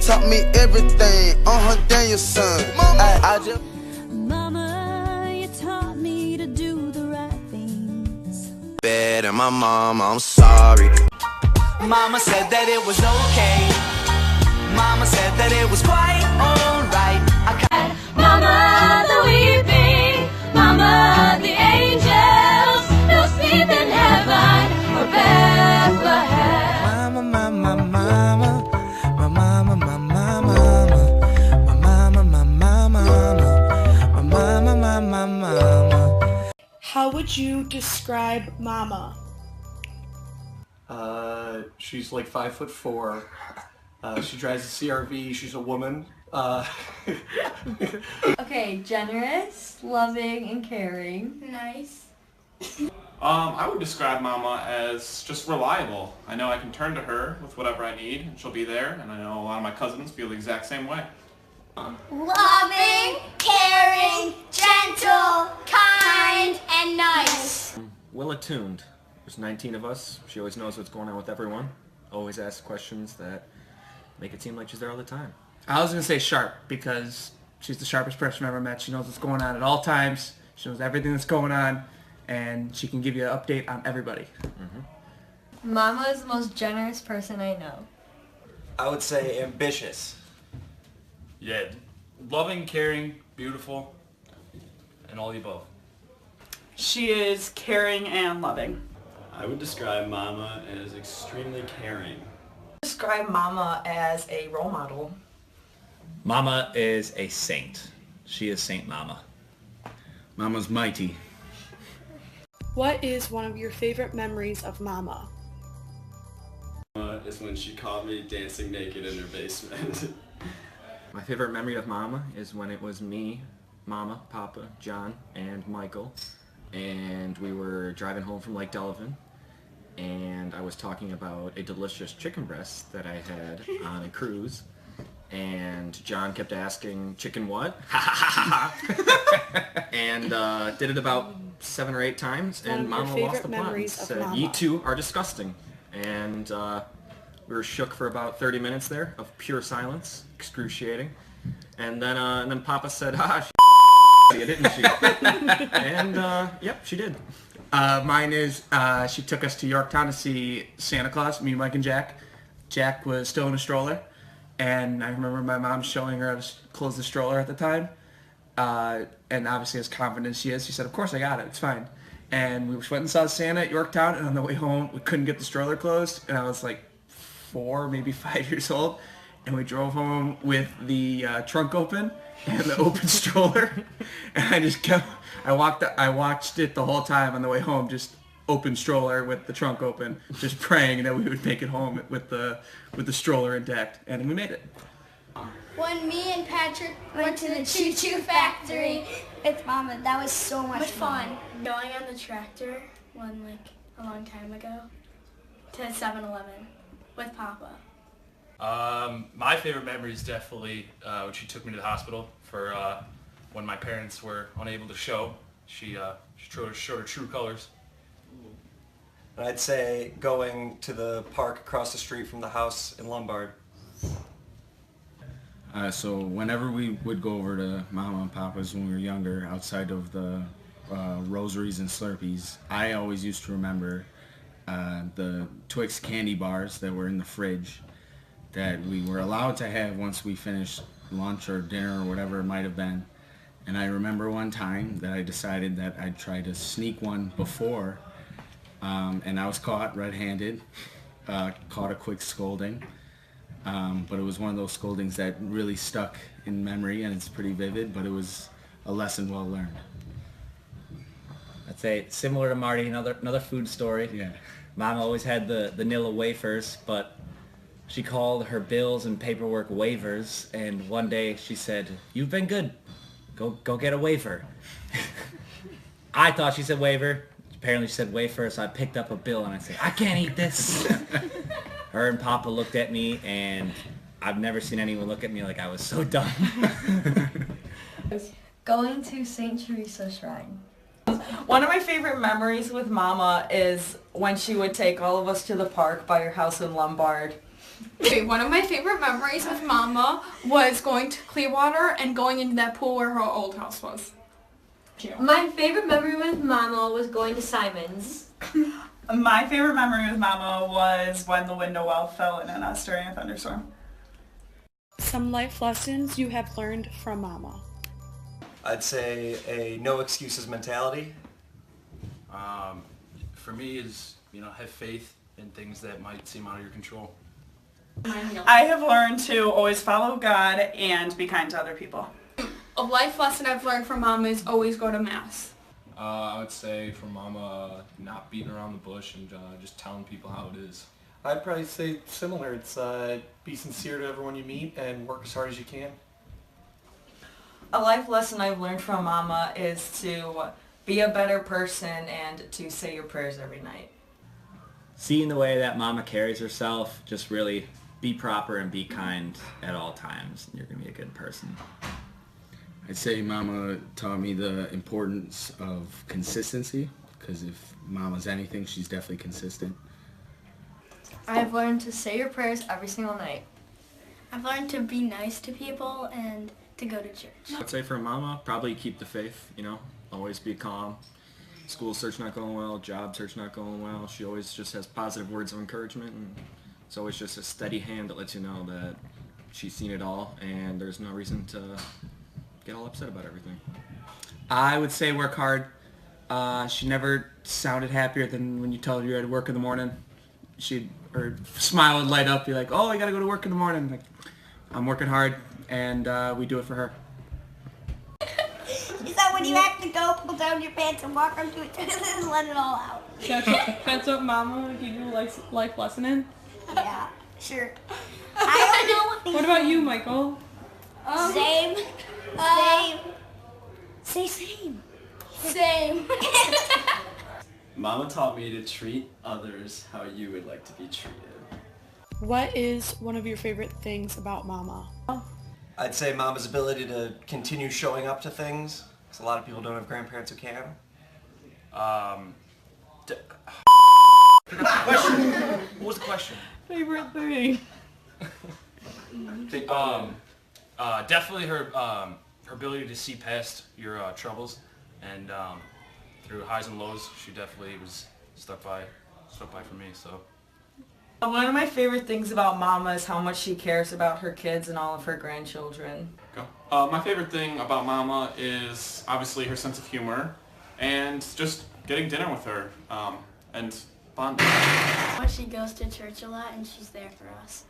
taught me everything on her Daniel son. I just Mama, you taught me to do the right things. bad and my mama, I'm sorry. Mama said that it was okay. Mama said that it was quite alright. Mama, the weeping, Mama, the angels, no sleep in heaven or Bethlehem. Mama, mama, mama, my mama, my mama, my mama, my mama, my mama, my mama. How would you describe Mama? She's like 5'4". She drives a CRV. She's a woman. Okay, generous, loving, and caring. Nice. I would describe Mama as just reliable. I know I can turn to her with whatever I need, and she'll be there, and I know a lot of my cousins feel the exact same way. Loving, caring, gentle, kind, and nice. Well attuned. There's 19 of us. She always knows what's going on with everyone. Always asks questions that make it seem like she's there all the time. I was going to say sharp because she's the sharpest person I've ever met. She knows what's going on at all times. She knows everything that's going on, and she can give you an update on everybody. Mama is the most generous person I know. I would say ambitious. Yeah, loving, caring, beautiful, and all the above. She is caring and loving. I would describe Mama as extremely caring. Describe Mama as a role model. Mama is a saint. She is Saint Mama. Mama's mighty. What is one of your favorite memories of Mama? Is when she caught me dancing naked in her basement. My favorite memory of Mama is when it was me, Mama, Papa, John, and Michael, and we were driving home from Lake Delavan, and I was talking about a delicious chicken breast that I had on a cruise, and John kept asking, chicken what? And did it about 7 or 8 times, and Mama lost the plot and said, "You two are disgusting." And we were shook for about 30 minutes there of pure silence, excruciating. And then Papa said, she didn't she? And yep, she did. Mine is she took us to Yorktown to see Santa Claus, me, Mike, and Jack. Jack was still in a stroller, and I remember my mom showing her how to close the stroller at the time. And obviously as confident as she is, she said, "Of course I got it, it's fine." And we went and saw Santa at Yorktown, and on the way home, we couldn't get the stroller closed, and I was like 4, maybe 5 years old, and we drove home with the trunk open and the open stroller, and I watched it the whole time on the way home, just open stroller with the trunk open, just praying that we would make it home with the stroller intact, and we made it. When me and Patrick went to the Choo Choo Factory with Mama, that was so much fun. Going on the tractor a long time ago to 7-Eleven with Papa. My favorite memory is definitely when she took me to the hospital for when my parents were unable to show. She showed her true colors. And I'd say going to the park across the street from the house in Lombard. So whenever we would go over to Mama and Papa's when we were younger, outside of the rosaries and Slurpees, I always used to remember the Twix candy bars that were in the fridge that we were allowed to have once we finished lunch or dinner or whatever it might have been. And I remember one time that I decided that I'd try to sneak one before, and I was caught red-handed, caught a quick scolding. But it was one of those scoldings that really stuck in memory, and it's pretty vivid, but it was a lesson well learned. I'd say similar to Marty, another food story. Yeah. Mom always had the Nilla wafers, but she called her bills and paperwork waivers, and one day she said, "You've been good. Go get a wafer." I thought she said waiver. Apparently she said wafer, so I picked up a bill and I said, "I can't eat this." Her and Papa looked at me, and I've never seen anyone look at me like I was so dumb. Going to St. Teresa Shrine. One of my favorite memories with Mama is when she would take all of us to the park by her house in Lombard. Okay, one of my favorite memories with Mama was going to Clearwater and going into that pool where her old house was. My favorite memory with Mama was going to Simon's. My favorite memory with Mama was when the window well fell in on us during a thunderstorm. Some life lessons you have learned from Mama. I'd say a no excuses mentality. For me is, have faith in things that might seem out of your control. I have learned to always follow God and be kind to other people. A life lesson I've learned from Mama is always go to Mass. I would say for Mama, not beating around the bush and just telling people how it is. I'd probably say similar. It's be sincere to everyone you meet and work as hard as you can. A life lesson I've learned from Mama is to be a better person and to say your prayers every night. Seeing the way that Mama carries herself, just really be proper and be kind at all times, and you're going to be a good person. I'd say Mama taught me the importance of consistency, because if Mama's anything, she's definitely consistent. I've learned to say your prayers every single night. I've learned to be nice to people and to go to church. I'd say for Mama, probably keep the faith, always be calm. School search not going well, job search not going well. She always just has positive words of encouragement, and it's always just a steady hand that lets you know that she's seen it all and there's no reason to get all upset about everything. I would say work hard. She never sounded happier than when you told her you had to work in the morning. Her smile would light up, be like, oh, I gotta go to work in the morning. Like, I'm working hard, and we do it for her. So when you have to go, pull down your pants and walk onto it and let it all out. That's what Mama would give you a life lesson in? Yeah, sure. I don't know what about you, Michael? Same. Same. Say same. Same. Mama taught me to treat others how you would like to be treated. What is one of your favorite things about Mama? I'd say Mama's ability to continue showing up to things, because a lot of people don't have grandparents who can. Question. What was the question? Favorite thing? Definitely her ability to see past your troubles, and through highs and lows, she definitely was stuck by for me. So. One of my favorite things about Mama is how much she cares about her kids and all of her grandchildren. My favorite thing about Mama is obviously her sense of humor and just getting dinner with her and bonding. Well, she goes to church a lot and she's there for us.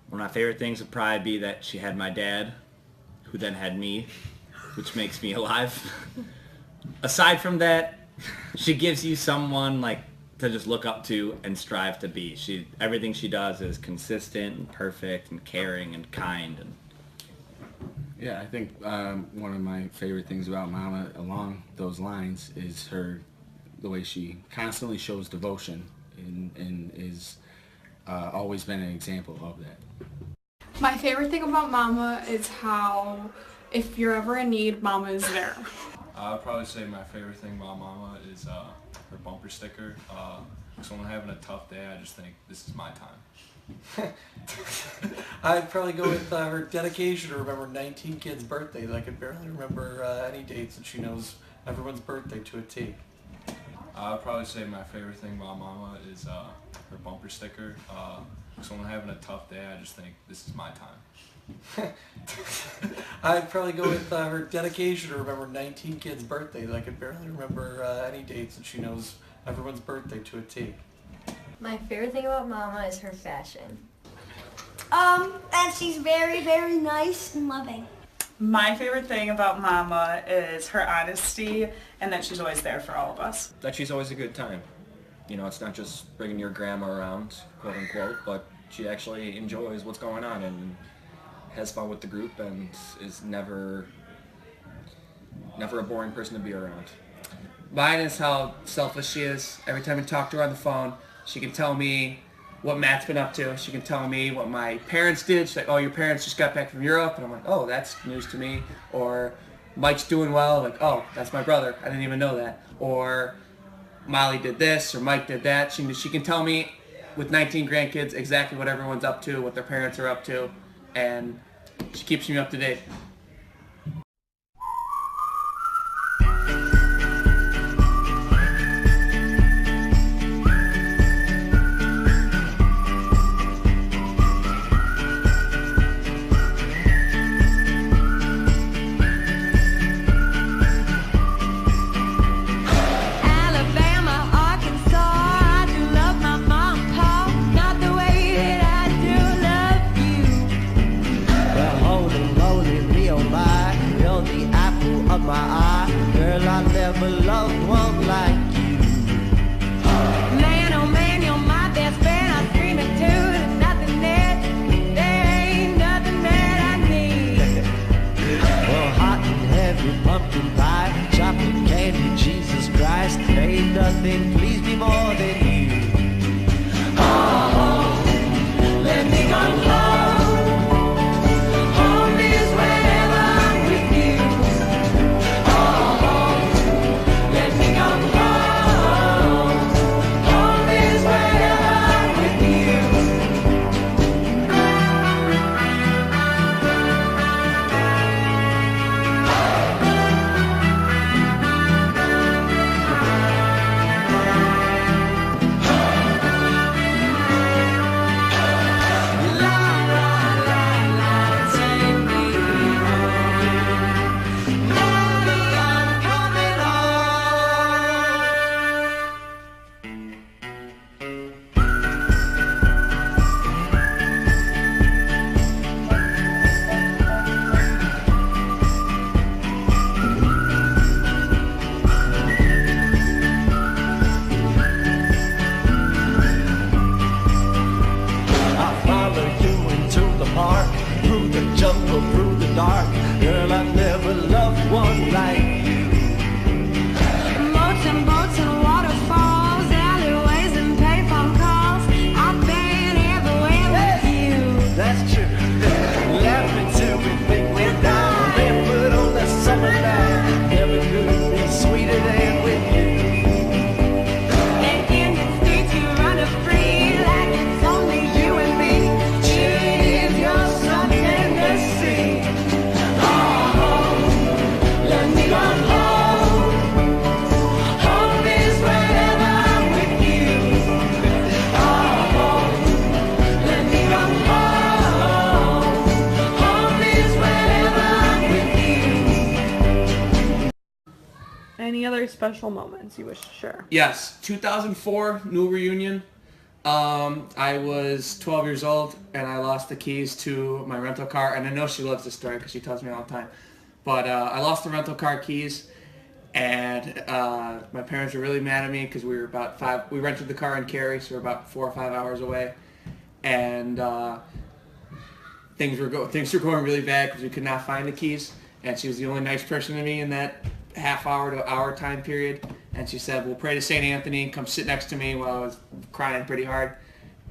One of my favorite things would probably be that she had my dad, who then had me, which makes me alive. Aside from that, she gives you someone to just look up to and strive to be. Everything she does is consistent and perfect and caring and kind. And yeah, I think one of my favorite things about Mama along those lines is the way she constantly shows devotion and is always been an example of that. My favorite thing about Mama is how if you're ever in need, Mama is there. I'd probably say my favorite thing about Mama is her bumper sticker. So when I'm having a tough day, I just think, this is my time. I'd probably go with her dedication to remember 19 kids' birthdays. I could barely remember any dates, and she knows everyone's birthday to a T. I'd probably say my favorite thing about Mama is her bumper sticker. So when I'm having a tough day, I just think, this is my time. I'd probably go with her dedication to remember 19 kids' birthdays. I could barely remember any dates, and she knows everyone's birthday to a T. My favorite thing about Mama is her fashion. That she's very, very nice and loving. My favorite thing about Mama is her honesty and that she's always there for all of us. That she's always a good time. It's not just bringing your grandma around, quote unquote, but she actually enjoys what's going on and has fun with the group and is never a boring person to be around. Mine is how selfless she is. Every time I talk to her on the phone, she can tell me what Matt's been up to. She can tell me what my parents did. She's like, oh, your parents just got back from Europe. And I'm like, oh, that's news to me. Or Mike's doing well. Like, oh, that's my brother. I didn't even know that. Or Molly did this or Mike did that. She can tell me with 19 grandkids, exactly what everyone's up to, what their parents are up to, and she keeps me up to date. My eye, girl, I never loved one like you. Man, oh man, you're my best friend. I'm screaming too. There's nothing there ain't nothing that I need. Well, hot and heavy pumpkin pie, chocolate candy, Jesus Christ, ain't nothing please me more than you. Oh, let me go home. Home is wherever I'm with you. Through the dark, girl, I never loved one like you. Boats and boats and waterfalls, alleyways and payphone calls. I've been everywhere with you. That's true. Laugh until we think we're down. Then put on the summer night. Never could be sweeter than with you. And in the streets you run a free like it's only you and me. Cheers, you're something to see. Oh, let me go home. Home is wherever I'm with you. Oh, let me go home. Home is wherever I'm with you. Any other special moments you wish to share? Yes, 2004 new reunion. I was 12 years old and I lost the keys to my rental car, and I know she loves this story because she tells me all the time. But I lost the rental car keys, and my parents were really mad at me because we rented the car in Cary, so we were about 4 or 5 hours away, and things were going really bad because we could not find the keys, and she was the only nice person to me in that half hour to hour time period, and she said, we'll pray to St. Anthony and come sit next to me while I was crying pretty hard,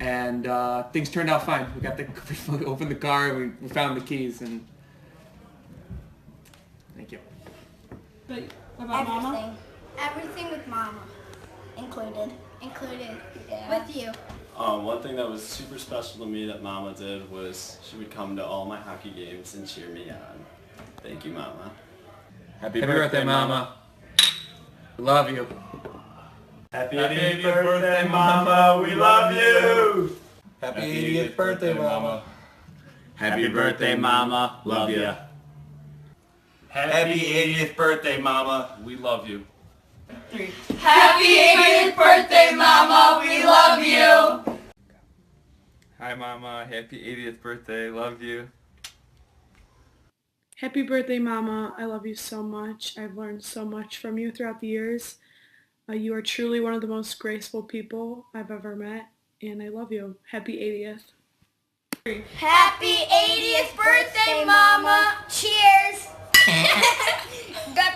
and things turned out fine. We opened the car and we found the keys, and thank you. But about Mama? Everything with Mama. Included. Yeah. With you. One thing that was super special to me that Mama did was she would come to all my hockey games and cheer me on. Thank you, Mama. Happy birthday, Mama. Love you. Happy 80th birthday, Mama. We love you. Happy 80th birthday, Mama. Happy birthday, Mama. Love ya. Happy 80th birthday, Mama. We love you. Happy 80th birthday, Mama. We love you. Hi, Mama. Happy 80th birthday. Love you. Happy birthday, Mama. I love you so much. I've learned so much from you throughout the years. You are truly one of the most graceful people I've ever met, and I love you. Happy 80th. Happy 80th birthday, Mama. Cheers. Good